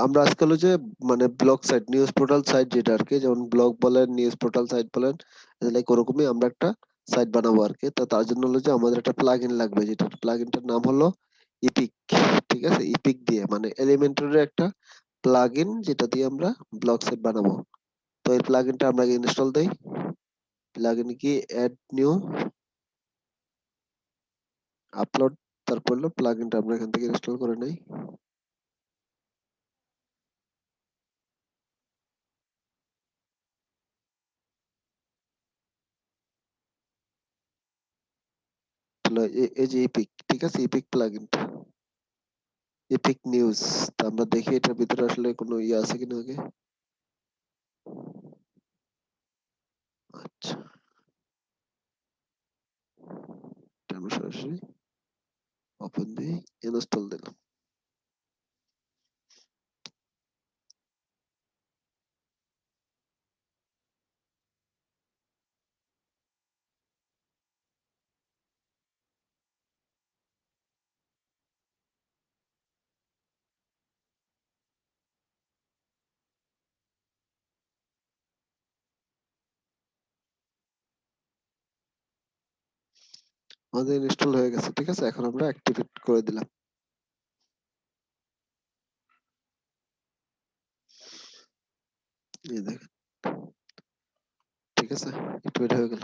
আমরা আজকাল হলো যে মানে blog site, news portal site যেটা আর কি, যেমন ব্লগ বলেন, নিউজ পোর্টাল সাইট বলেন, লাইক ওরকমই আমরা একটা সাইট বানাবো আর কি। তো তার জন্য হলো যে আমাদের একটা প্লাগইন লাগবে, যেটা প্লাগইনটার নাম হলো ইপিক। ঠিক আছে, ইপিক দিয়ে মানে এলিমেন্টরের একটা প্লাগইন, যেটা দিয়ে আমরা ব্লগ সাইট বানাবো। তো এই প্লাগইনটা আমরা ইনস্টল দেই। প্লাগইন কি অ্যাড নিউ আপলোড, তারপর হলো প্লাগইনটা আমরা এখান থেকে ইনস্টল করে নেই। তাহলে এই যে ইপিক, ঠিক আছে, ইপিক প্লাগইনটা, এপিক নিউজ। তো আমরা দেখি এটার ভিতরে আসলে কোনো ইয়ে আছে কিনা আগে। আচ্ছা, এটা আমরা সরাসরি ওপেন দিয়ে ইনস্টল দিলাম। আমাদের ইনস্টল হয়ে গেছে, ঠিক আছে। এখন আমরা অ্যাক্টিভেট করে দিলাম। এই দেখেন, ঠিক আছে, অ্যাক্টিভেট হয়ে গেল।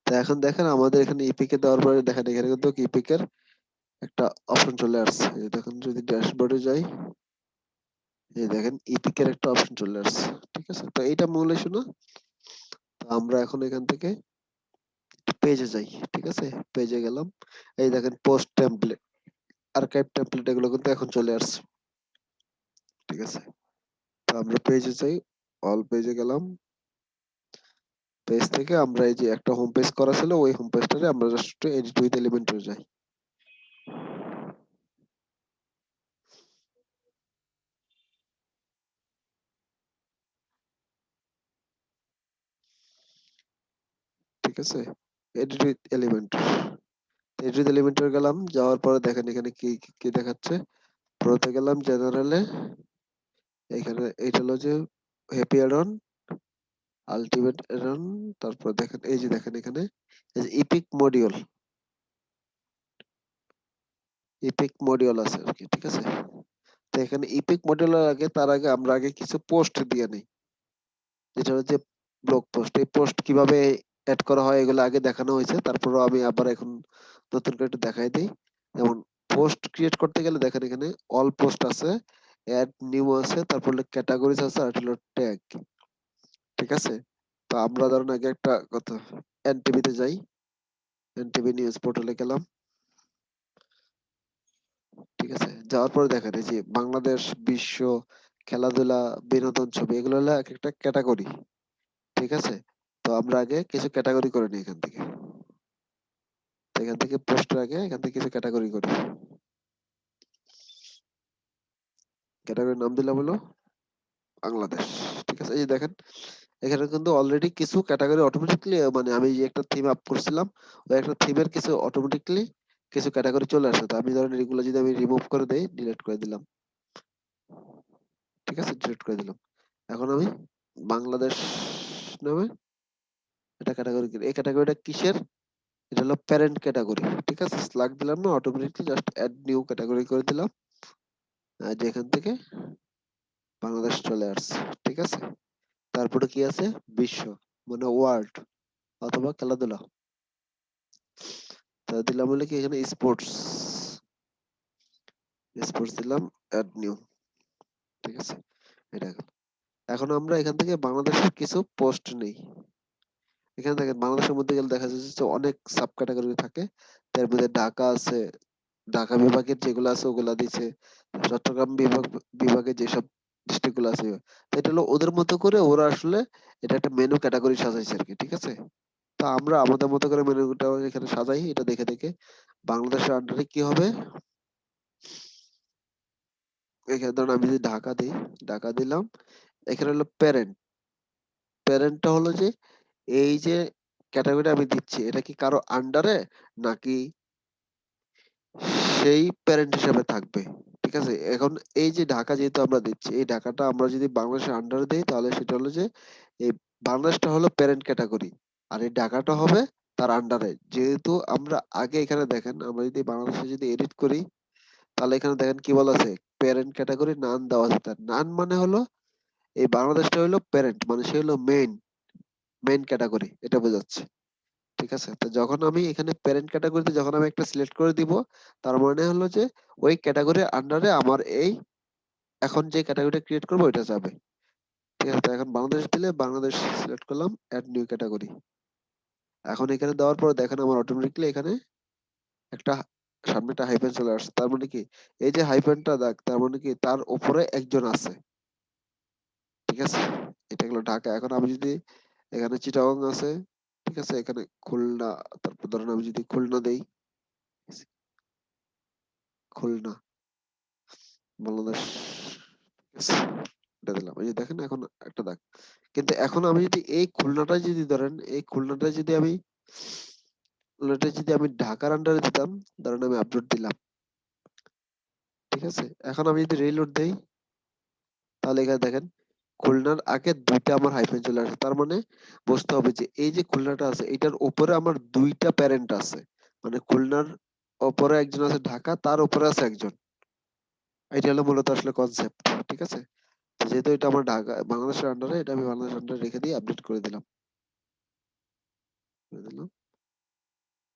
তো এখন দেখেন আমাদের এখানে ইপিকে দেওয়ার পরে দেখেন এখানে কিন্তু ইপিকের একটা অপশন চলে আসছে। এই দেখেন, যদি ড্যাশবোর্ডে যাই, এই দেখেন ইপিকের একটা অপশন চলে আসছে, ঠিক আছে। তো এইটা মূল ইস্যু না। তো আমরা এখন এখান থেকে পেজে যাই, ঠিক আছে। পেজে গেলাম, এই দেখেন পোস্ট টেমপ্লেট, আর্কাইভ টেমপ্লেট, এগুলো কিন্তু এখন চলে আসছে, ঠিক আছে। তো আমরা পেজে যাই, অল পেজে গেলাম। পেজ থেকে আমরা এই যে একটা হোম পেজ করা ছিল, ওই হোম পেজটারে আমরা জাস্ট এডিট উইথ এলিমেন্টরে যাই। ঠিক আছে, edit with Elementor, edit with এলিমেন্টরে গেলাম। যাওয়ার পরে দেখেন এখানে কি কি কি দেখাচ্ছে। প্রোতে গেলাম, জেনারেলে, এখানে এইটা হলো যে happy add on, ultimate add on. তারপর দেখেন এই যে দেখেন এখানে এই যে ইপিক মডিউল, ইপিক মডিউল আছে আর কি, ঠিক আছে। তো এখানে ইপিক মডিউলের আগে, তার আগে আমরা আগে কিছু পোস্ট দিয়ে নেই, যেটা হচ্ছে ব্লগ পোস্ট। এই পোস্ট কিভাবে অ্যাড করা হয় এগুলো আগে দেখানো হয়েছে, তারপরও আমি আবার এখন নতুন করে একটু দেখাই দিই। যেমন পোস্ট ক্রিয়েট করতে গেলে দেখেন এখানে অল পোস্ট আছে, অ্যাড নিউ আছে, তারপর ক্যাটাগরিজ আছে, আর হলো ট্যাগ, ঠিক আছে। তো আমরা ধরুন আগে একটা কথা, এনটিভিতে যাই, এনটিভি নিউজ পোর্টালে গেলাম, ঠিক আছে। যাওয়ার পরে দেখেন এই যে বাংলাদেশ, বিশ্ব, খেলাধুলা, বিনোদন, ছবি, এগুলো হলো এক একটা ক্যাটাগরি, ঠিক আছে। তো আমরা আগে কিছু ক্যাটাগরি করে নিই এখান থেকে। তো এখান থেকে পোস্টের আগে এখান থেকে কিছু ক্যাটাগরি করি। ক্যাটাগরি নাম দিলাম হলো বাংলাদেশ, ঠিক আছে। এই যে দেখেন এখানে কিন্তু অলরেডি কিছু ক্যাটাগরি অটোমেটিকলি, মানে আমি যে একটা থিম আপ করছিলাম, ওই একটা থিমের কিছু অটোমেটিকলি কিছু ক্যাটাগরি চলে আসে। তো আমি ধরেন এগুলো যদি আমি রিমুভ করে দেই, ডিলিট করে দিলাম, ঠিক আছে, ডিলিট করে দিলাম। এখন আমি বাংলাদেশ নামে এটা ক্যাটাগরি, এই ক্যাটাগরিটা কিসের, এটা হলো প্যারেন্ট ক্যাটাগরি, ঠিক আছে। স্ল্যাগ দিলাম না, automatically just add new category করে দিলাম, যেখান থেকে বাংলাদেশ চলে আসছে, ঠিক আছে। তারপরে কি আছে, বিশ্ব, মানে ওয়ার্ল্ড, অথবা খেলাধুলা। তা দিলাম হলে কি এখানে স্পোর্টস, স্পোর্টস দিলাম, অ্যাড নিউ, ঠিক আছে। এটা গেল। এখন আমরা এখান থেকে বাংলাদেশের কিছু পোস্ট নেই। এখানে দেখেন বাংলাদেশের মধ্যে গেলে দেখা যাচ্ছে যে অনেক সাব ক্যাটাগরি থাকে। তার মধ্যে ঢাকা আছে, ঢাকা বিভাগের যেগুলো আছে ওগুলা দিছে, চট্টগ্রাম বিভাগে যেসব ডিস্ট্রিক্ট গুলো আছে, তো এটা হলো ওদের মতো করে ওরা আসলে এটা একটা মেনু ক্যাটাগরি সাজাইছে আর কি, ঠিক আছে। তো আমরা আমাদের মতো করে মেনুটা এখানে সাজাই, এটা দেখে দেখে। বাংলাদেশের আন্ডারে কি হবে, এখানে ধরুন আমি যদি ঢাকা দিই, ঢাকা দিলাম। এখানে হলো প্যারেন্ট, প্যারেন্টটা হলো যে এই যে ক্যাটাগরিটা আমি দিচ্ছি, এটা কি কারো আন্ডারে নাকি সেই প্যারেন্ট হিসেবে থাকবে, ঠিক আছে? এখন এই যে ঢাকা যেহেতু আমরা দিচ্ছি, এই ঢাকাটা আমরা যদি বাংলাদেশের আন্ডারে দেই তাহলে সেটা হলো যে এই বাংলাদেশটা হলো প্যারেন্ট ক্যাটাগরি, আর এই ঢাকাটা হবে তার আন্ডারে। যেহেতু আমরা আগে এখানে দেখেন, আমরা যদি বাংলাদেশে যদি এডিট করি তাহলে এখানে দেখেন কি বলা আছে, প্যারেন্ট ক্যাটাগরি নান দেওয়া আছে। তার নান মানে হলো এই বাংলাদেশটা হলো প্যারেন্ট, মানে সে হলো মেইন মেইন ক্যাটাগরি, এটা বোঝাচ্ছে। ঠিক আছে? তো যখন আমি এখানে প্যারেন্ট ক্যাটাগরিতে যখন আমি একটা সিলেক্ট করে দিব, তার মানে হলো যে ওই ক্যাটাগরির আন্ডারে আমার এই এখন যে ক্যাটাগরিটা ক্রিয়েট করবো ওইটা যাবে। ঠিক আছে? তো এখন বাংলাদেশ দিলে বাংলাদেশ সিলেক্ট করলাম, অ্যাড নিউ ক্যাটাগরি। এখন এখানে দেওয়ার পর দেখেন আমার অটোমেটিকলি এখানে একটা সামনে একটা হাইফেন চলে আসছে। তার মানে কি, এই যে হাইফেনটা দেখ, তার মানে কি তার উপরে একজন আছে। ঠিক আছে? এটা হলো ঢাকা। এখন আমি যদি এখানে চিটাগং আছে, ঠিক আছে, এখানে খুলনা, তারপর ধরেন আমি যদি খুলনা দেই, খুলনা বাংলাদেশ, ঠিক আছে, এটা দিলাম। এই যে দেখেন এখন একটা দাগ। কিন্তু এখন আমি যদি এই খুলনাটা যদি ধরেন, এই খুলনাটা যদি আমি ঢাকার আন্ডারে দিতাম, ধরেন আমি আপলোড দিলাম, ঠিক আছে, এখন আমি যদি রিলোড দেই তাহলে এখানে দেখেন খুলনার আগে দুইটা আমার হাইফেন চলে আসে। তার মানে বুঝতে হবে যে এই যে খুলনাটা আছে এটার উপরে আমার দুইটা প্যারেন্ট আছে, মানে খুলনার উপরে একজন আছে, ঢাকা তার উপরে আছে একজন। এটা হলো মূলত আসলে কনসেপ্ট। ঠিক আছে? তো যেহেতু এটা আমার ঢাকা বাংলাদেশের আন্ডারে, এটা আমি বাংলাদেশের আন্ডারে রেখে দিয়ে আপডেট করে দিলাম, করে দিলাম।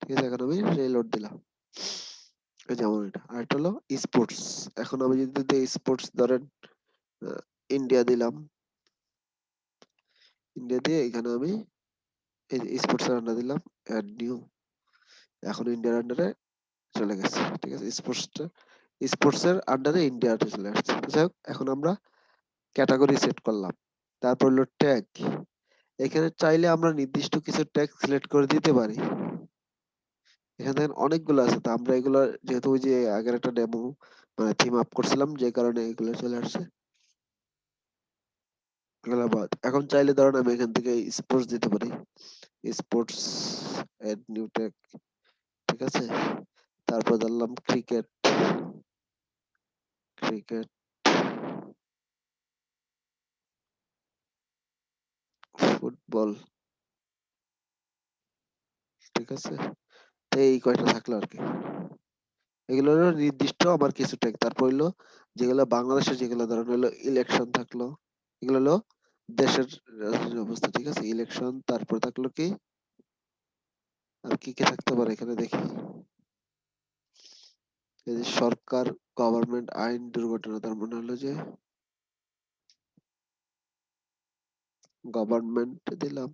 ঠিক আছে, এখন আমি রিলোড দিলাম। এই যেমন এটা আরেকটা হলো স্পোর্টস। এখন আমি যদি স্পোর্টস ধরেন ইন্ডিয়া দিলাম, ইন্ডিয়া দিয়ে এখানে আমি এই স্পোর্টস এর আন্ডার দিলাম, অ্যাড নিউ। এখন ইন্ডিয়ার আন্ডারে চলে গেছে। ঠিক আছে, স্পোর্টস এর আন্ডারে ইন্ডিয়াতে চলে আসছে। তো যাই হোক, এখন আমরা ক্যাটাগরি সেট করলাম। তারপর হলো ট্যাগ। এখানে চাইলে আমরা নির্দিষ্ট কিছু ট্যাগ সিলেক্ট করে দিতে পারি। এখানে দেখেন অনেকগুলো আছে, তো আমরা এগুলো যেহেতু ওই যে আগের একটা ডেমো মানে থিম আপ করছিলাম, যে কারণে এগুলো চলে আসছে। এগুলো বাদ। এখন চাইলে ধরেন আমি এখান থেকে স্পোর্টস দিতে পারি, স্পোর্টস এড নিউ ট্যাগ। ঠিক আছে, তারপর ধরলাম ক্রিকেট, ক্রিকেট, ফুটবল। ঠিক আছে, তো এই কয়টা থাকলো আর কি। এগুলো হলো নির্দিষ্ট আমার কিছু ট্যাগ। তারপর হলো যেগুলো বাংলাদেশের, যেগুলো ধরেন হলো ইলেকশন থাকলো, এগুলো হলো দেশের রাজনৈতিক অবস্থা। ঠিক আছে, ইলেকশন। তারপর থাকলো কি, আর কি কি থাকতে পারে এখানে দেখি, এই যে সরকার, গভর্নমেন্ট, আইন, দুর্ঘটনা। তার মানে হলো যে গভর্নমেন্ট দিলাম,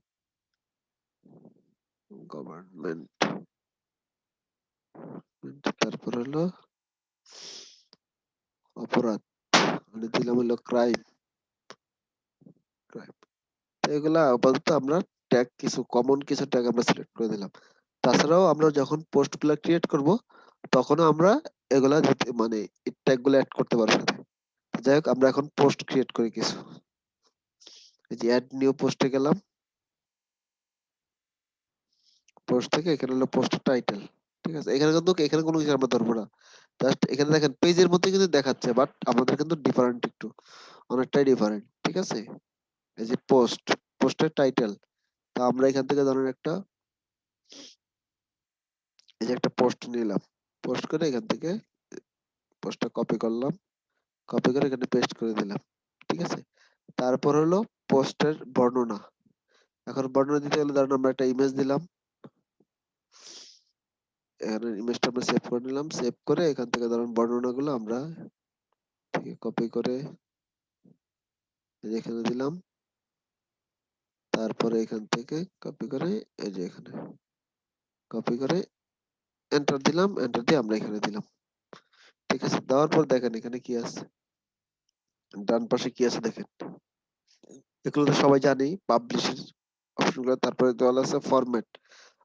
গভর্নমেন্ট। তারপর হলো অপরাধ, মানে দিলাম হলো ক্রাইম, ক্রাইম। এগুলা আপাতত আমরা ট্যাগ, কিছু কমন কিছু ট্যাগ আমরা সিলেক্ট করে দিলাম। তাছাড়াও আমরা যখন পোস্ট গুলা ক্রিয়েট করব তখনও আমরা এগুলা মানে ট্যাগ গুলো অ্যাড করতে পারবো সাথে। যাই হোক, আমরা এখন পোস্ট ক্রিয়েট করি কিছু। এই যে অ্যাড নিউ পোস্টে গেলাম, পোস্ট থেকে এখানে হলো পোস্ট টাইটেল। ঠিক আছে, এখানে কিন্তু এখানে কোনো কিছু আমরা ধরবো না। জাস্ট এখানে দেখেন পেজের মধ্যে কিন্তু দেখাচ্ছে, বাট আমাদের কিন্তু ডিফারেন্ট, একটু অনেকটাই ডিফারেন্ট। ঠিক আছে, এই যে পোস্টের টাইটেল। তা আমরা এখান থেকে ধরেন একটা, এই যে একটা পোস্ট নিলাম, পোস্ট করে এখান থেকে পোস্টটা কপি করলাম, কপি করে এখানে পেস্ট করে দিলাম। ঠিক আছে, তারপর হলো পোস্টের বর্ণনা। এখন বর্ণনা দিতে গেলে ধরেন আমরা একটা ইমেজ দিলাম, এখানে ইমেজটা আমরা সেভ করে নিলাম, সেভ করে এখান থেকে ধরেন বর্ণনাগুলো আমরা কপি করে এই যে এখানে দিলাম, তারপরে এখান থেকে কপি করে এই যে এখানে কপি করে এন্টার দিলাম, এন্টার দিয়ে আমরা এখানে দিলাম। ঠিক আছে, দেওয়ার পর দেখেন এখানে কি আছে, ডান পাশে কি আছে দেখেন, এগুলো তো সবাই জানি, পাবলিশের অপশনগুলো। তারপরে দেওয়া আছে ফরম্যাট।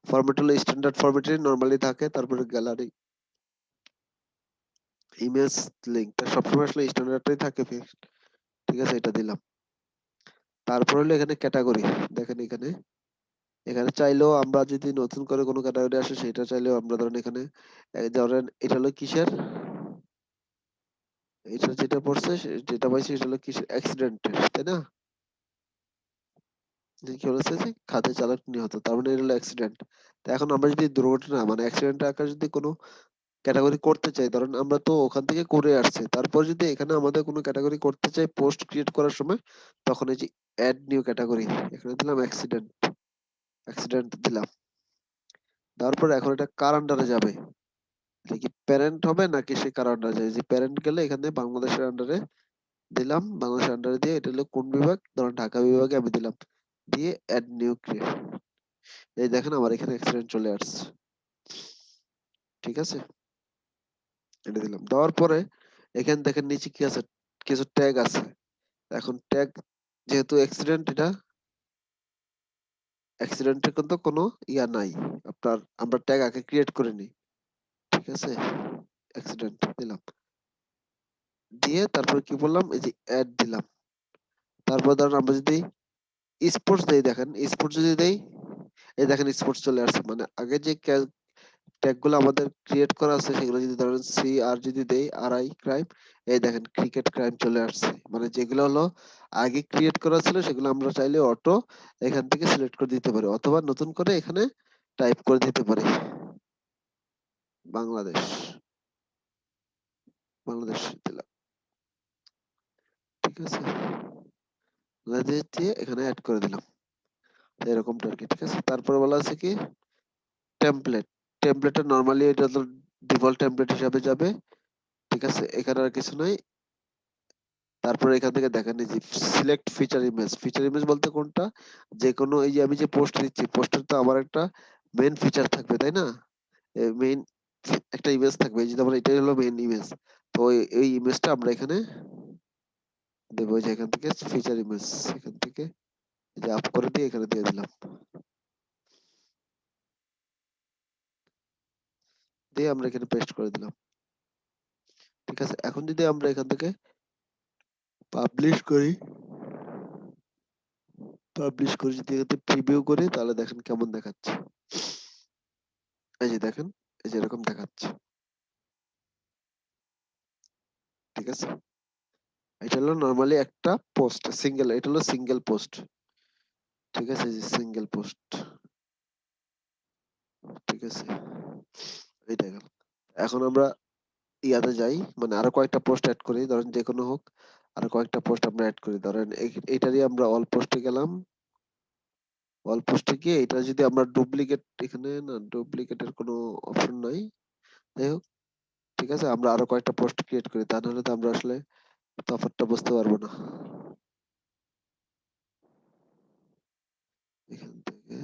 ফরম্যাট হলো স্ট্যান্ডার্ড ফরম্যাটে নরমালি থাকে। তারপরে গ্যালারি, ইমেজ, লিংক, তা সবসময় আসলে স্ট্যান্ডার্ডটাই থাকে ফিক্সড। ঠিক আছে, এটা দিলাম। তারপর হলো এখানে ক্যাটাগরি। দেখেন এখানে, এখানে চাইলেও আমরা যদি নতুন করে কোনো ক্যাটাগরি আসে সেটা চাইলেও আমরা ধরেন এখানে ধরেন এটা হলো কিসের, এটা যেটা পড়ছে যেটা পাইছে সেটা হলো কিসের অ্যাক্সিডেন্টের, তাই না? যে কি বলেছে যে খাদে চালক নিহত, তার মানে এটা হলো অ্যাক্সিডেন্ট। তো এখন আমরা যদি দুর্ঘটনা মানে অ্যাক্সিডেন্ট আকারে যদি কোনো ক্যাটাগরি করতে চাই, ধরেন আমরা তো ওখান থেকে করে আসছি, তারপর যদি এখানে আমাদের কোনো ক্যাটাগরি করতে চাই পোস্ট ক্রিয়েট করার সময়, তখন এই যে অ্যাড নিউ ক্যাটাগরি, এখানে দিলাম অ্যাক্সিডেন্ট, অ্যাক্সিডেন্ট দিলাম। তারপর এখন এটা কার আন্ডারে যাবে, এটা কি প্যারেন্ট হবে নাকি সে কার আন্ডারে যাবে? যে প্যারেন্ট গেলে এখানে বাংলাদেশের আন্ডারে দিলাম, বাংলাদেশের আন্ডারে দিয়ে এটা হলো কোন বিভাগ, ধরেন ঢাকা বিভাগে আমি দিলাম, দিয়ে অ্যাড নিউ ক্রিয়েট। এই দেখেন আমার এখানে অ্যাক্সিডেন্ট চলে আসছে, ঠিক আছে? এটা দিলাম, দেওয়ার পরে এখানে দেখেন নিচে কি আছে, কিছু ট্যাগ আছে। এখন ট্যাগ, যেহেতু অ্যাক্সিডেন্ট, এটা অ্যাক্সিডেন্টের কিন্তু কোনো ইয়া নাই আপনার, আমরা ট্যাগ আগে ক্রিয়েট করে নিই, ঠিক আছে? অ্যাক্সিডেন্ট দিলাম, দিয়ে তারপর কি বললাম, এই যে অ্যাড দিলাম। তারপর ধরুন আমরা যদি স্পোর্টস দেই, দেখেন স্পোর্টস যদি দেই, এই দেখেন স্পোর্টস চলে আসছে, মানে আগে যে ট্যাগ গুলো আমাদের ক্রিয়েট করা আছে সেগুলো যদি ধরেন সি আর যদি দেই, আর আই ক্রাইম, এই দেখেন ক্রিকেট ক্রাইম চলে আসছে। মানে যেগুলো হলো আগে ক্রিয়েট করা ছিল সেগুলো আমরা চাইলে অটো এখান থেকে সিলেক্ট করে দিতে পারি, অথবা নতুন করে এখানে টাইপ করে দিতে পারি বাংলাদেশ, বাংলাদেশ দিলাম, ঠিক আছে? বাংলাদেশ দিয়ে এখানে অ্যাড করে দিলাম, এরকমটা আর কি, ঠিক আছে? তারপরে বলা আছে কি টেমপ্লেট, টেমপ্লেটটা নরমালি এটা তো ডিফল্ট টেমপ্লেট হিসাবে যাবে, ঠিক আছে? এখানে আর কিছু নাই। তারপরে এখান থেকে দেখেন এই যে select feature image, feature image বলতে কোনটা, যে কোনো এই যে আমি যে পোস্ট দিচ্ছি পোস্টের তো আমার একটা মেইন ফিচার থাকবে, তাই না? মেইন একটা ইমেজ থাকবে, এই যে আমার এটাই হলো মেইন ইমেজ। তো এই ইমেজটা আমরা এখানে দেবো, যে এখান থেকে ফিচার ইমেজ, এখান থেকে এই যে আপ করে দিয়ে এখানে দিয়ে দিলাম, দিয়ে আমরা এখানে পেস্ট করে দিলাম, ঠিক আছে? এখন যদি আমরা এখান থেকে পাবলিশ করি, পাবলিশ করে যদি এখানে প্রিভিউ করি, তাহলে দেখেন কেমন দেখাচ্ছে। এই যে দেখেন, এই যে এরকম দেখাচ্ছে, ঠিক আছে? এটা হলো নরমালি একটা পোস্ট সিঙ্গেল, এটা হলো সিঙ্গেল পোস্ট, ঠিক আছে? এই যে সিঙ্গেল পোস্ট, ঠিক আছে? এইটা গেল। এখন আমরা ইয়াতে যাই, মানে আরো কয়েকটা পোস্ট অ্যাড করি, ধরেন যে কোনো হোক, আরো কয়েকটা পোস্ট আমরা অ্যাড করি, ধরেন এইটারই আমরা অল পোস্টে গেলাম, অল পোস্টে গিয়ে এটা যদি আমরা ডুপ্লিকেট, এখানে না ডুপ্লিকেটের কোনো অপশন নাই, যাই হোক, ঠিক আছে? আমরা আরো কয়েকটা পোস্ট ক্রিয়েট করি, তা নাহলে তো আমরা আসলে তফাৎটা বুঝতে পারবো না। এখান থেকে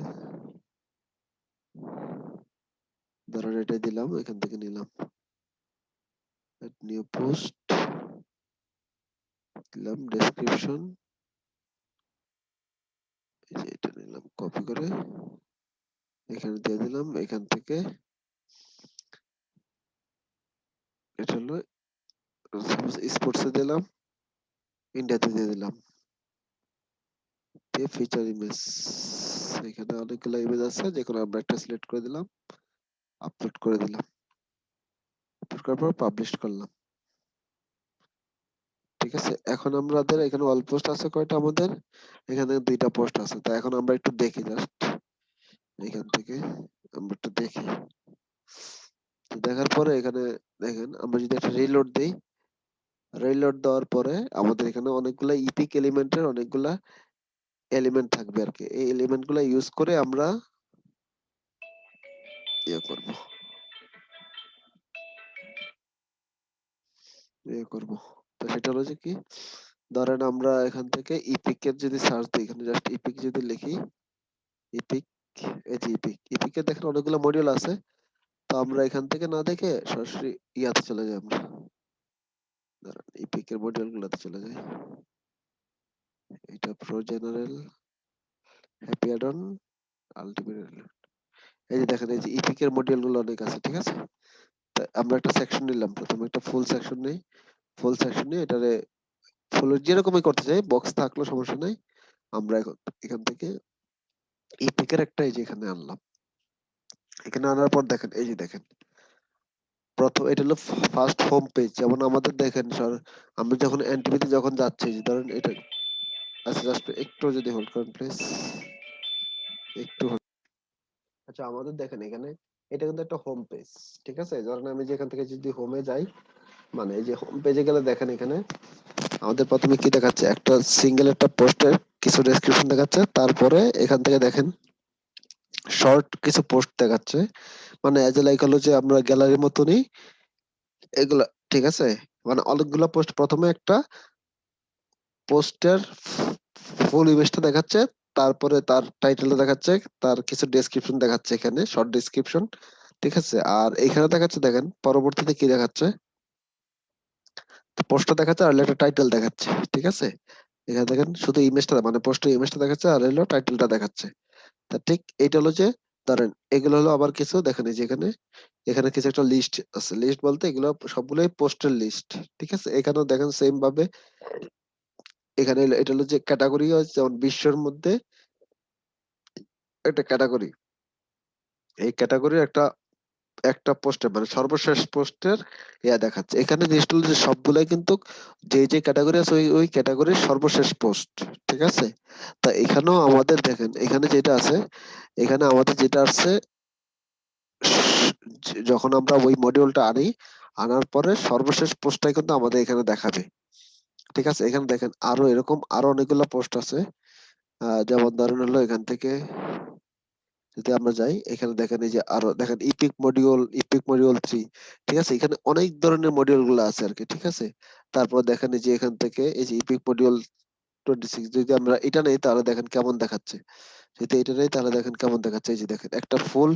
ধরেন এটাই দিলাম, এখান থেকে নিলাম নিউ পোস্ট, দিলাম ডেসক্রিপশন, এই যে এটা নিলাম কপি করে এখানে দিয়ে দিলাম, এখান থেকে এটা হলো স্পোর্টসে দিলাম, ইন্ডিয়াতে দিয়ে দিলাম, দিয়ে ফিচার ইমেজ, এখানে অনেকগুলো ইমেজ আছে, যে কোনো আমরা একটা সিলেক্ট করে দিলাম, আপলোড করে দিলাম, আপলোড করার পর পাবলিশ করলাম, ঠিক আছে? এখন আমাদের এখানে অল পোস্ট আছে কয়টা, আমাদের এখানে দুইটা পোস্ট আছে, তো এখন আমরা একটু দেখি জাস্ট, এখান থেকে আমরা একটু দেখি, তো দেখার পরে এখানে দেখেন আমরা যদি একটা রিলোড দিই, রিলোড দেওয়ার পরে আমাদের এখানে অনেকগুলা ইপিক এলিমেন্টের অনেকগুলা এলিমেন্ট থাকবে আর কি, এই এলিমেন্ট গুলা ইউজ করে আমরা ইয়ে করব, ইয়ে করব। তো সেটা হলো যে কি, ধরেন আমরা এখান থেকে ইপিক এর যদি সার্চ দিই, এখানে জাস্ট ইপিক যদি লিখি, ইপিক, এই যে ইপিক, ইপিক এর দেখেন অনেকগুলো মডিউল আছে, তো আমরা এখান থেকে না দেখে সরাসরি ইয়াতে চলে যাই আমরা, ধরেন ইপিক এর মডিউল গুলাতে চলে যাই, এটা pro general, happy add-on, ultimate, এই যে দেখেন এই যে ইপিক এর মডিউল গুলো অনেক আছে, ঠিক আছে? তা আমরা একটা সেকশন নিলাম, প্রথমে একটা ফুল সেকশন নেই, ফুল সেকশন নিয়ে এটারে ফুল যেরকমই করতে চাই, বক্স থাকলেও সমস্যা নাই, আমরা এখন এখান থেকে ইপিক এর একটা এই যে এখানে আনলাম, এখানে আনার পর দেখেন এই যে দেখেন প্রথম এটা হলো ফার্স্ট হোম পেজ। যেমন আমাদের দেখেন স্যার, আমরা যখন এনটিভিতে যখন যাচ্ছি, ধরেন এটা, আচ্ছা জাস্ট একটু যদি হোল্ড করেন প্লিজ, একটু hold। আচ্ছা আমাদের দেখেন এখানে এটা কিন্তু একটা হোম পেজ, ঠিক আছে? ধরেন আমি যেখান থেকে যদি হোমে যাই, মানে এই যে হোম পেজে গেলে দেখেন এখানে আমাদের প্রথমে কি দেখাচ্ছে, একটা সিঙ্গেল একটা পোস্টের কিছু ডেসক্রিপশন দেখাচ্ছে, তারপরে এখান থেকে দেখেন শর্ট কিছু পোস্ট দেখাচ্ছে, মানে এজ এ লাইক হলো যে আমরা গ্যালারির মতনই এগুলা, ঠিক আছে? মানে অনেকগুলা পোস্ট, প্রথমে একটা পোস্টের ফুল ইমেজটা দেখাচ্ছে, তারপরে তার টাইটেলটা দেখাচ্ছে, তার কিছু ডেসক্রিপশন দেখাচ্ছে, এখানে শর্ট ডেসক্রিপশন, ঠিক আছে? আর এখানে দেখাচ্ছে, দেখেন পরবর্তীতে কি দেখাচ্ছে, পোস্টটা দেখাচ্ছে আর একটা টাইটেল দেখাচ্ছে, ঠিক আছে? এখানে দেখেন শুধু ইমেজটা, মানে পোস্টের ইমেজটা দেখাচ্ছে আর হলো টাইটেলটা দেখাচ্ছে। তা ঠিক এইটা হলো যে, ধরেন এগুলো হলো আবার কিছু দেখেন, এই যে এখানে এখানে কিছু একটা লিস্ট আছে, লিস্ট বলতে এগুলো সবগুলোই পোস্টের লিস্ট, ঠিক আছে? এখানেও দেখেন সেম ভাবে, এখানে এটা হলো যে ক্যাটাগরি, যেমন বিশ্বের মধ্যে একটা ক্যাটাগরি, এই ক্যাটাগরির একটা একটা পোস্টে, মানে সর্বশেষ পোস্টের ইয়া দেখাচ্ছে। এখানে জিনিসটা হলো যে সবগুলাই কিন্তু যে যে ক্যাটাগরি আছে ওই ওই ক্যাটাগরির সর্বশেষ পোস্ট, ঠিক আছে? তা এখানেও আমাদের দেখেন, এখানে যেটা আছে, এখানে আমাদের যেটা আছে, যখন আমরা ওই মডিউলটা আনি, আনার পরে সর্বশেষ পোস্টটাই কিন্তু আমাদের এখানে দেখাবে, ঠিক আছে? এখানে দেখেন আরো এরকম আরো অনেকগুলো পোস্ট আছে, যেমন ধরেন হলো এখান থেকে যদি আমরা যাই, এখানে দেখেন এই যে আরো দেখেন ইপিক মডিউল 3, ঠিক আছে? এখানে অনেক ধরনের মডিউল গুলো আছে আর কি, ঠিক আছে? তারপর দেখেন এই যে এখান থেকে এই যে ইপিক মডিউল 26, যদি আমরা এটা নেই তাহলে দেখেন কেমন দেখাচ্ছে, যদি এটা নেই তাহলে দেখেন কেমন দেখাচ্ছে। এই যে দেখেন একটা ফুল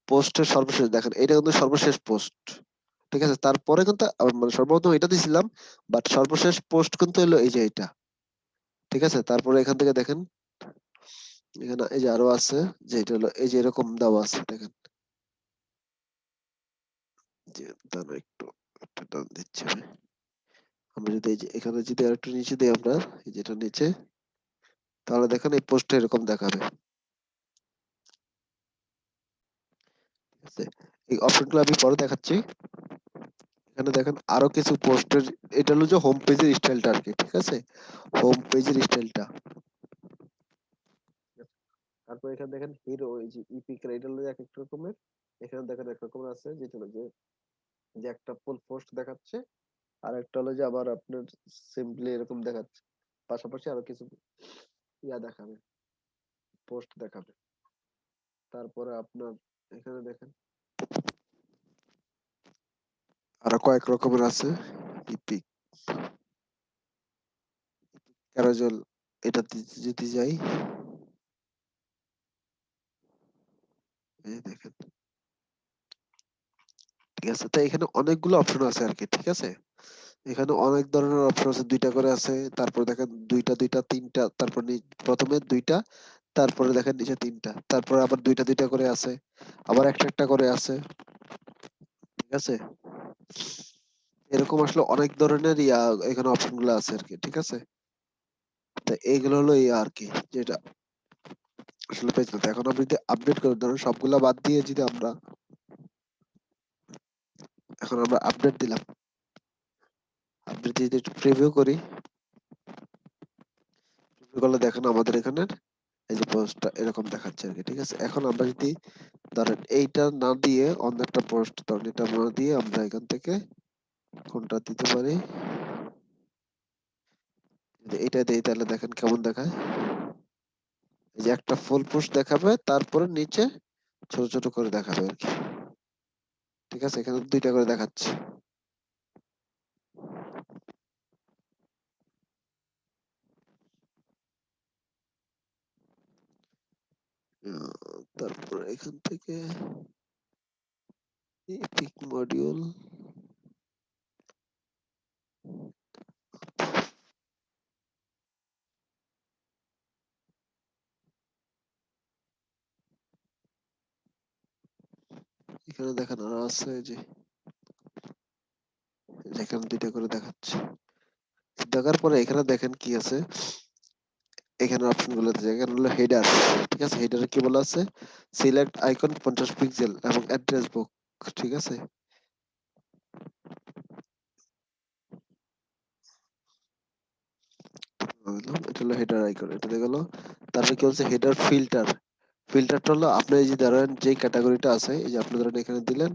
পোস্টের সর্বশেষ, দেখেন এটা কিন্তু সর্বশেষ পোস্ট, ঠিক আছে? তারপরে কিন্তু মানে সর্বপ্রথম এটা দিছিলাম, বাট সর্বশেষ পোস্ট কিন্তু হলো এই যে এটা, ঠিক আছে? তারপরে এখান থেকে দেখেন এখানে এই যে আরো আছে, যে এটা হলো এই যে এরকম দেওয়া আছে, দেখেন যে, দাঁড়াও একটু, একটা টান দিচ্ছি আমি। আমরা যদি এই যে এখানে যদি আরেকটু নিচে দিই, আমরা এই যেটা নিচে, তাহলে দেখেন এই পোস্টটা এরকম দেখাবে, ঠিক আছে? এই অপশনগুলো আমি পরে দেখাচ্ছি। এখানে দেখেন আরো কিছু পোস্টের, এটা হলো যে হোম পেজের স্টাইলটা আর কি, ঠিক আছে? হোম পেজের স্টাইলটা। তারপর এখানে দেখেন হিরো, এই যে ইপিক, এটা হলো এক এক রকমের। এখানে দেখেন এক রকমের আছে, যেটা হলো যে যে একটা ফুল পোস্ট দেখাচ্ছে, আর একটা হলো যে আবার আপনার সিম্পলি এরকম দেখাচ্ছে, পাশাপাশি আরো কিছু ইয়া দেখাবে, পোস্ট দেখাবে। তারপরে আপনার এখানে দেখেন আরো কয়েক রকমের আছে, ইপিক, ক্যারাজল, এটা যদি যাই, এই দেখেন, ঠিক আছে? তো এখানে অনেকগুলো অপশন আছে আর কি, ঠিক আছে? এখানে অনেক ধরনের অপশন আছে, দুইটা করে আছে, তারপর দেখেন দুইটা দুইটা তিনটা, তারপর প্রথমে দুইটা, তারপরে দেখেন নিচে তিনটা, তারপরে আবার দুইটা দুইটা করে আছে, আবার একটা একটা করে আছে, ঠিক আছে? এরকম আসলে অনেক ধরনের ইয়া এখানে অপশন গুলো আছে আর কি, ঠিক আছে? তো এইগুলো হলো ইয়া আর কি, যেটা আসলে পেজ না। এখন আমরা যদি আপডেট করি, ধরুন সবগুলা বাদ দিয়ে যদি আমরা এখন আমরা আপডেট দিলাম, আপডেট যদি একটু প্রিভিউ করি, প্রিভিউ করলে দেখেন আমাদের এখানে এই যে পোস্টটা এরকম দেখাচ্ছে আর কি, ঠিক আছে? এখন আমরা যদি ধরেন এইটা না দিয়ে অন্য একটা পোস্ট, ধরেন এটা না দিয়ে আমরা এখান থেকে কোনটা দিতে পারি, যদি এটা দেই তাহলে দেখেন কেমন দেখায়, এই যে একটা ফুল পোস্ট দেখাবে, তারপরে নিচে ছোট ছোট করে দেখাবে আর কি, ঠিক আছে? এখানে দুইটা করে দেখাচ্ছে। তারপরে এখান থেকে এপিক মডিউল, এখানে দেখেন আরো আছে, যে এখানে দুইটা করে দেখাচ্ছে। দেখার পরে এখানে দেখেন কি আছে, এখানে অপশন গুলো আছে, এখানে হলো হেডার, ঠিক আছে? হেডারে কি বলা আছে, সিলেক্ট আইকন 50 পিক্সেল এবং অ্যাড্রেস বুক, ঠিক আছে? এটা হলো হেডার আইকন, এটা দিয়ে গেল। তারপরে কি বলছে হেডার ফিল্টার। ফিল্টারটা হলো আপনি এই যে ধরেন যে ক্যাটাগরিটা আছে, এই যে আপনি ধরেন এখানে দিলেন,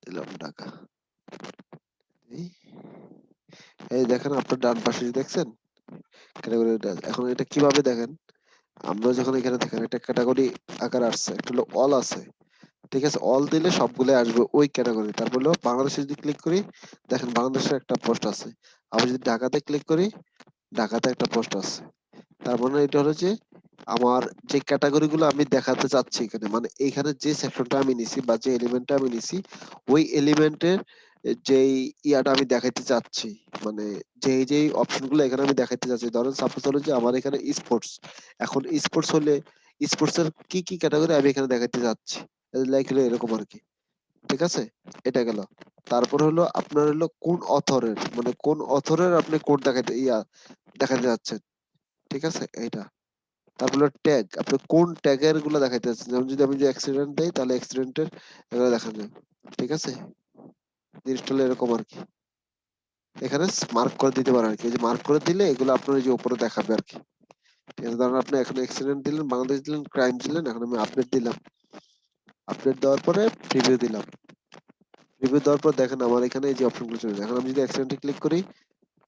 দিলাম ঢাকা। এই এই দেখেন আপনার ডান পাশে দেখছেন ক্যাটাগরিটা। এখন এটা কিভাবে দেখেন, আমরা যখন এখানে দেখেন একটা ক্যাটাগরি আকার আসছে, একটা হলো অল আছে, ঠিক আছে? অল দিলে সবগুলো আসবে ওই ক্যাটাগরি। তারপর হলো বাংলাদেশে যদি ক্লিক করি, দেখেন বাংলাদেশের একটা পোস্ট আছে। আবার যদি ঢাকাতে ক্লিক করি, ঢাকাতে একটা পোস্ট আছে। তার মানে এটা হলো যে আমার যে ক্যাটাগরি গুলো আমি দেখাতে চাচ্ছি এখানে, মানে এখানে যে সেকশনটা আমি নিছি বা যে এলিমেন্টটা আমি নিছি, ওই এলিমেন্টের যেই ইয়াটা আমি দেখাইতে চাচ্ছি, মানে যেই যেই অপশন গুলো এখানে আমি দেখাইতে চাচ্ছি। ধরেন সাপোজ হলো যে আমার এখানে স্পোর্টস, এখন স্পোর্টস হলে স্পোর্টস এর কি কি ক্যাটাগরি আমি এখানে দেখাইতে চাচ্ছি, লাইক হলো এরকম আর কি। ঠিক আছে, এটা গেল। তারপর হলো আপনার হলো কোন অথরের, মানে কোন অথরের আপনি কোড দেখাইতে দেখাতে যাচ্ছেন, ঠিক আছে এইটা। তারপরে ট্যাগ, আপনি কোন ট্যাগের গুলো দেখাইতে চাচ্ছেন। যেমন যদি আমি যে অ্যাক্সিডেন্ট দেই, তাহলে অ্যাক্সিডেন্টের এগুলো দেখানো যাবে। ঠিক আছে, জিনিসটা হলো এরকম আর কি। এখানে মার্ক করে দিতে পারেন আর কি, এই যে মার্ক করে দিলে এগুলো আপনার এই যে উপরে দেখাবে আর কি। ঠিক আছে, ধরেন আপনি এখন অ্যাক্সিডেন্ট দিলেন, বাংলাদেশ দিলেন, ক্রাইম দিলেন, এখন আমি আপডেট দিলাম। আপডেট দেওয়ার পরে প্রিভিউ দিলাম। প্রিভিউ দেওয়ার পর দেখেন আমার এখানে এই যে অপশনগুলো চলে যায়। এখন আমি যদি অ্যাক্সিডেন্টে ক্লিক করি,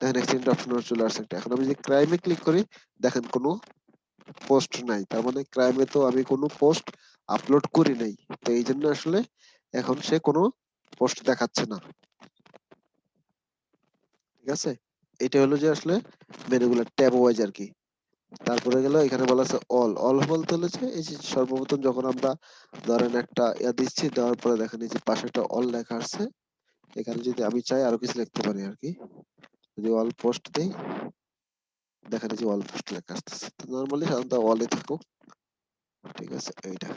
দেখেন অ্যাক্সিডেন্ট অপশন চলে আসছে একটা। এখন আমি যদি ক্রাইমে ক্লিক করি, দেখেন কোনো পোস্ট নাই। তার মানে ক্রাইমে তো আমি কোনো পোস্ট আপলোড করি নাই, তো এই জন্য আসলে এখন সে কোনো পোস্ট দেখাচ্ছে না। ঠিক আছে, এটা হলো যে আসলে মেনুগুলো ট্যাব ওয়াইজ আর কি। তারপরে গেল এখানে বলা আছে অল। অল বলতে হলো যে এই যে সর্বপ্রথম যখন আমরা ধরেন একটা ইয়া দিচ্ছি, দেওয়ার পরে দেখেন এই যে পাশে একটা অল লেখা আছে। এখানে যদি আমি চাই আরো কিছু লিখতে পারি আর কি। যদি অল পোস্ট দেই, দেখেন এই যে অল পোস্ট লেখা আসতেছে। তো নরমালি সাধারণত অলে থাকুক। ঠিক আছে, এইটা।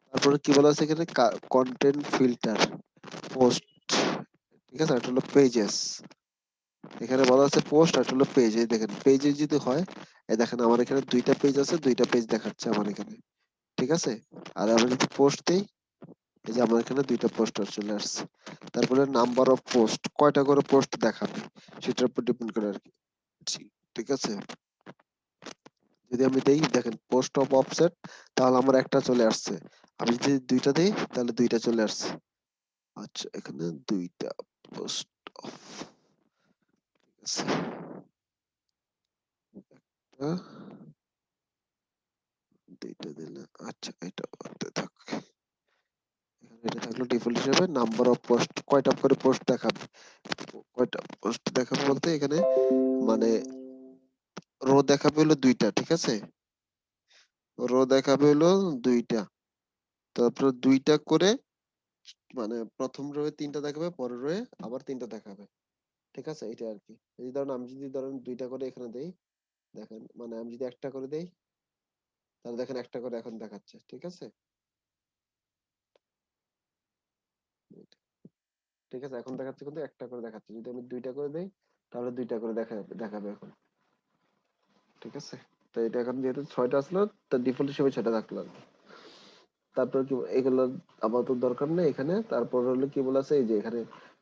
তারপরে কি বলা আছে এখানে, কন্টেন্ট ফিল্টার, পোস্ট। ঠিক আছে, এটা হলো পেজেস। এখানে বলা আছে পোস্ট, আর এটা হলো পেজ। এই দেখেন পেজে যদি হয়, এই দেখেন আমার এখানে দুইটা পেজ আছে, দুইটা পেজ দেখাচ্ছে আমার এখানে। ঠিক আছে, আর আমি যদি পোস্ট দিই, এই যে আমার এখানে দুইটা পোস্টার চলে আসছে। তারপরে নাম্বার অফ পোস্ট, কয়টা করে পোস্ট দেখাবে সেটার উপর ডিপেন্ড করে আর কি। ঠিক আছে, যদি আমি দেই দেখেন পোস্ট অফ অফসেট, তাহলে আমার একটা চলে আসছে। আমি যদি দুইটা দেই, তাহলে দুইটা চলে আসছে। আচ্ছা, এখানে দুইটা পোস্ট অফ আছে, একটা, দুইটা দিলে। আচ্ছা, এটা করতে থাক। এটা থাকলো ডিফল্ট হিসেবে। নাম্বার অফ পোস্ট, কয়টা করে পোস্ট দেখাবে, কয়টা পোস্ট দেখাবে বলতে এখানে মানে রো দেখাবে হলো দুইটা। ঠিক আছে, রো দেখাবে হলো দুইটা। তারপর দুইটা করে, মানে প্রথম রোয়ে তিনটা দেখাবে, পরের রোয়ে আবার তিনটা দেখাবে। ঠিক আছে, এটা আর কি। এই ধরেন আমি যদি ধরেন দুইটা করে এখানে দেই, দেখেন মানে আমি যদি একটা করে দেই, তাহলে দেখেন একটা করে এখন দেখাচ্ছে। ঠিক আছে, ঠিক আছে, এখন দেখাচ্ছে কিন্তু একটা করে দেখাচ্ছে। যদি আমি দুইটা করে দেই, তাহলে দুইটা করে দেখাবে এখন। ঠিক আছে, তো এটা এখন যেহেতু ছয়টা আসলো, তো ডিফল্ট হিসেবে ছয়টা থাকলো আর কি। তারপর কি এগুলো আপাতত দরকার নেই এখানে। তারপর হলো কি বলা আছে, এই যে এখানে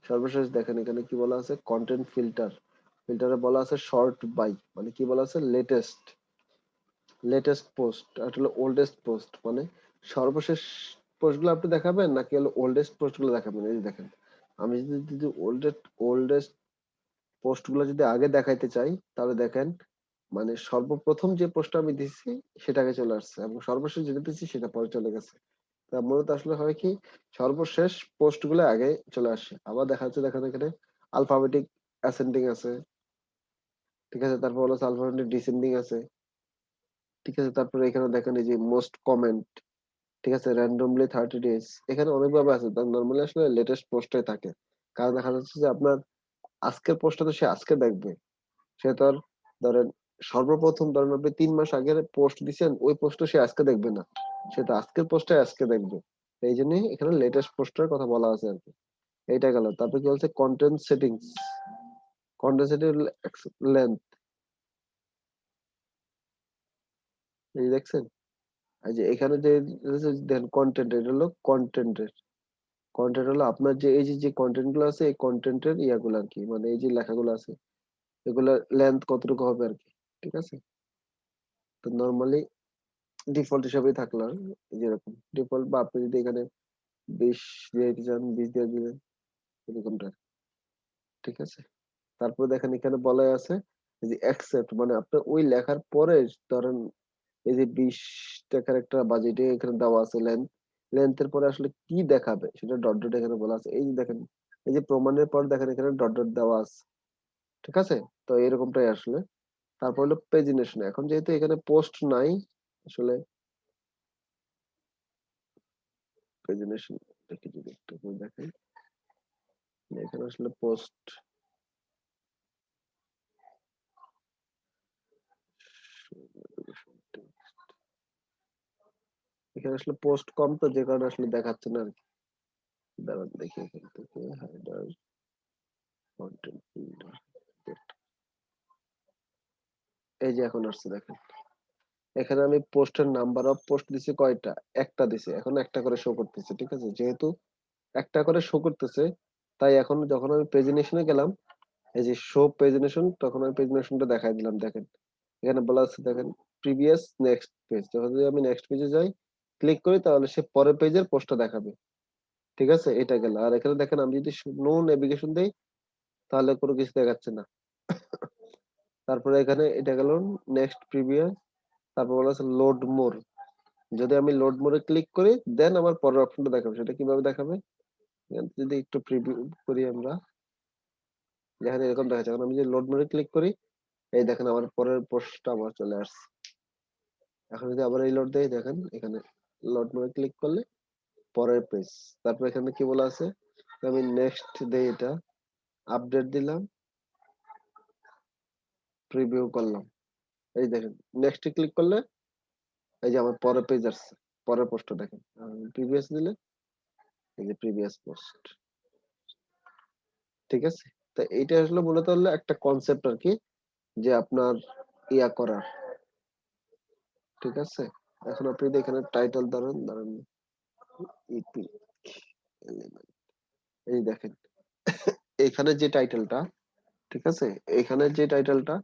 সর্বশেষ দেখেন এখানে কি বলা আছে, কন্টেন্ট ফিল্টার। ফিল্টারে বলা আছে শর্ট বাই, মানে কি বলা আছে, লেটেস্ট। লেটেস্ট পোস্ট আর হলো ওল্ডেস্ট পোস্ট, মানে সর্বশেষ পোস্ট গুলো আপনি দেখাবেন নাকি হলো ওল্ডেস্ট পোস্ট গুলো দেখাবেন। এই যে দেখেন আমি যদি ওল্ডেস্ট পোস্ট গুলো যদি আগে দেখাইতে চাই, তাহলে দেখেন মানে সর্বপ্রথম যে পোস্টটা আমি দিচ্ছি সেটাকে চলে আসছে, এবং সর্বশেষ যেটা দিচ্ছি সেটা পরে চলে গেছে। তা মূলত আসলে হয় কি, সর্বশেষ পোস্ট গুলো আগে চলে আসে। আবার দেখা যাচ্ছে দেখেন এখানে আলফাবেটিক অ্যাসেন্ডিং আছে। ঠিক আছে, তারপর হলো আলফাবেটিক ডিসেন্ডিং আছে। ঠিক আছে, তারপরে এখানে দেখেন এই যে মোস্ট কমেন্ট। ঠিক আছে, র্যান্ডমলি 30 ডেজ, এখানে অনেকভাবে আছে। তার নর্মালি আসলে লেটেস্ট পোস্টে থাকে। কারণ দেখা যাচ্ছে যে আপনার আজকের পোস্টটা তো সে আজকে দেখবে। সে তো আর ধরেন সর্বপ্রথম ধরেন আপনি 3 মাস আগের পোস্ট দিচ্ছেন, ওই পোস্ট সে আজকে দেখবে না। সে তো আজকের পোস্টে আজকে দেখবে। তো এই জন্যই এখানে লেটেস্ট পোস্টের কথা বলা আছে আর কি। এইটা গেল। তারপর কি বলছে, content settings. Content setting length, এই দেখছেন, এই যে এখানে যে দেন কন্টেন্ট, এটা হলো কন্টেন্টের। কন্টেন্ট হলো আপনার যে এই যে কন্টেন্ট গুলো আছে এই কন্টেন্টের ইয়াগুলো আর কি, মানে এই যে লেখাগুলো আছে এগুলোর লেন্থ কতটুকু হবে আর কি। ঠিক আছে, তো নর্মালি ডিফল্ট হিসাবেই থাকলো এই যেরকম ডিফল্ট, বা আপনি যদি এখানে 20 দিয়ে দিতে চান 20 দিয়ে দিবেন এরকমটা। ঠিক আছে, তারপর দেখেন এখানে বলা আছে এই যে অ্যাকসেপ্ট, মানে আপনি ওই লেখার পরে ধরেন এই যে 20 টাকার একটা বাজেটে এখানে দেওয়া আছে লেন্থ, লেন্থের পরে আসলে কি দেখাবে সেটা ডট ডট এখানে বলা আছে। এই যে দেখেন এই যে প্রমাণের পর দেখেন এখানে ডট ডট দেওয়া আছে। ঠিক আছে, তো এরকমটাই আসলে। তারপর হলো পেজিনেশন, এখন যেহেতু এখানে পোস্ট নাই আসলে পেজিনেশন দেখি যদি একটু করে দেখেন, এখানে আসলে পোস্ট এখানে আসলে পোস্ট কম, তো যে কারণে আসলে দেখাচ্ছে না আর কি। দাঁড়ান দেখি এখান থেকে হাইডার কন্টেন্ট ফিল্টার, এই যে এখন আসছে দেখেন এখানে আমি পোস্টের নাম্বার অফ পোস্ট দিছি কয়টা, একটা দিছি, এখন একটা করে শো করতেছে। ঠিক আছে, যেহেতু একটা করে শো করতেছে তাই এখন যখন আমি পেজিনেশনে গেলাম এই যে শো পেজিনেশন, তখন আমি পেজিনেশনটা দেখাই দিলাম। দেখেন এখানে বলা আছে দেখেন প্রিভিয়াস নেক্সট পেজ, যখন যদি আমি নেক্সট পেজে যাই ক্লিক করি তাহলে সে পরের পেজের পোস্টটা দেখাবে। ঠিক আছে, এটা গেল। আর এখানে দেখেন আমি যদি নো নেভিগেশন দেই তাহলে কোনো কিছু দেখাচ্ছে না। তারপরে এখানে এটা গেল নেক্সট প্রিভিয়াস, তারপর বলা আছে লোড মোর, যদি আমি লোড মোরে ক্লিক করি দেন আমার পরের অপশনটা দেখাবে। সেটা কিভাবে দেখাবে, যদি একটু প্রিভিউ করি আমরা, দেখেন এরকম দেখাচ্ছে। এখন আমি যদি লোড মোরে ক্লিক করি এই দেখেন আমার পরের পোস্টটা আমার চলে আসছে। এখন যদি আবার এই লোড দেই দেখেন এখানে লোড মোরে ক্লিক করলে পরের পেজ। তারপর এখানে কি বলা আছে, আমি নেক্সট দেই, এটা আপডেট দিলাম, প্রিভিউ করলাম, এই দেখেন নেক্সট ক্লিক করলে এই যে আমার পরের পেজ আসছে, পরের পোস্টটা দেখেন। প্রিভিয়াস দিলে এই যে প্রিভিয়াস পোস্ট। ঠিক আছে, তো এইটা আসলে মূলত হলো একটা কনসেপ্ট আর কি, যে আপনার ইয়া করার। ঠিক আছে, এখন আপনি যদি এখানে টাইটেল ধরেন ধরেন ইপি এলিমেন্ট, এই দেখেন এখানে যে টাইটেলটা, ঠিক আছে, এখানে যে টাইটেলটা,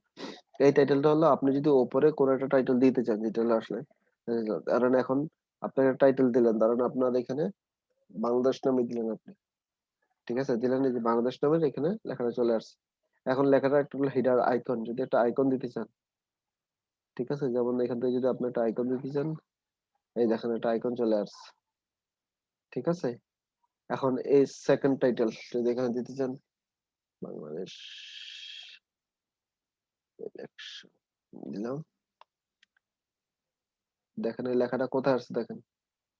এই টাইটেলটা হলো আপনি যদি ওপরে কোনো একটা টাইটেল দিতে চান যেটা হলো আসলে ধরেন এখন আপনার টাইটেল দিলেন, ধরেন আপনার এখানে বাংলাদেশ নামে দিলেন আপনি। ঠিক আছে, দিলেন এই যে বাংলাদেশ নামের এখানে লেখাটা চলে আসছে। এখন লেখাটা একটা হলো হিডার আইকন, যদি একটা আইকন দিতে চান, ঠিক আছে, যেমন এখান থেকে যদি আপনি একটা আইকন দিতে চান এই দেখেন একটা আইকন চলে আসছে। ঠিক আছে, এখন এই সেকেন্ড টাইটেল যদি এখানে দিতে চান বাংলাদেশ ইলেকশন দিলাম, দেখেন এই লেখাটা কোথায় আসছে, দেখেন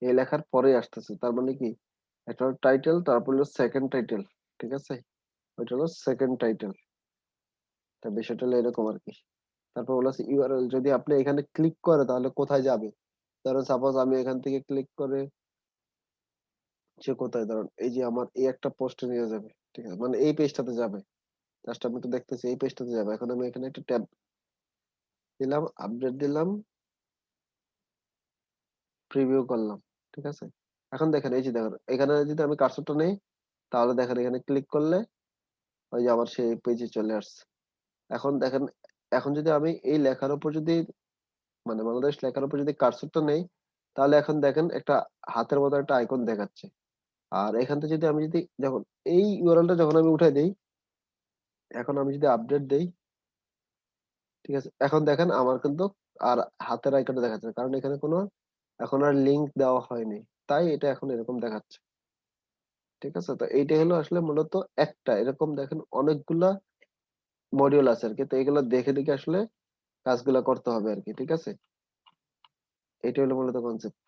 এই লেখার পরে আসতেছে। তার মানে কি একটা হলো টাইটেল, তারপর হলো সেকেন্ড টাইটেল। ঠিক আছে, ওইটা হলো সেকেন্ড টাইটেল। তা বিষয়টা হলো এরকম আর কি। তারপর বলা আছে ইউআরএল, যদি আপনি এখানে ক্লিক করে তাহলে কোথায় যাবে, ধরুন সাপোজ আমি এখান থেকে ক্লিক করে সে কোথায়, ধরুন এই যে আমার এই একটা পোস্টে নিয়ে যাবে। ঠিক আছে, মানে এই পেজটাতে যাবে, জাস্ট আমি তো দেখতেছি এই পেজটাতে যাবে। এখন আমি এখানে একটা ট্যাব দিলাম, আপডেট দিলাম, প্রিভিউ করলাম। ঠিক আছে, এখন দেখেন এই যে দেখেন এখানে যদি আমি কার্সরটা নেই তাহলে দেখেন এখানে ক্লিক করলে ওই যে আবার সেই পেজে চলে আসছে। এখন দেখেন এখন যদি আমি এই লেখার উপর যদি মানে বাংলাদেশ লেখার উপর যদি কার্সরটা নেই তাহলে এখন দেখেন একটা হাতের মতো একটা আইকন দেখাচ্ছে। আর এখান থেকে যদি আমি যদি যখন এই ইউআরএলটা যখন আমি উঠাই দেই, এখন আমি যদি আপডেট দেই, ঠিক আছে, এখন দেখেন আমার কিন্তু আর হাতের আইকনটা দেখাচ্ছে না, কারণ এখানে কোনো এখন আর লিংক দেওয়া হয়নি, তাই এটা এখন এরকম দেখাচ্ছে। ঠিক আছে, তো এইটা হলো আসলে মূলত একটা এরকম দেখেন অনেকগুলা মডিউল আছে আর কি, তো এগুলো দেখে দেখে আসলে কাজগুলা করতে হবে আর কি। ঠিক আছে, এটা হলো মূলত কনসেপ্ট।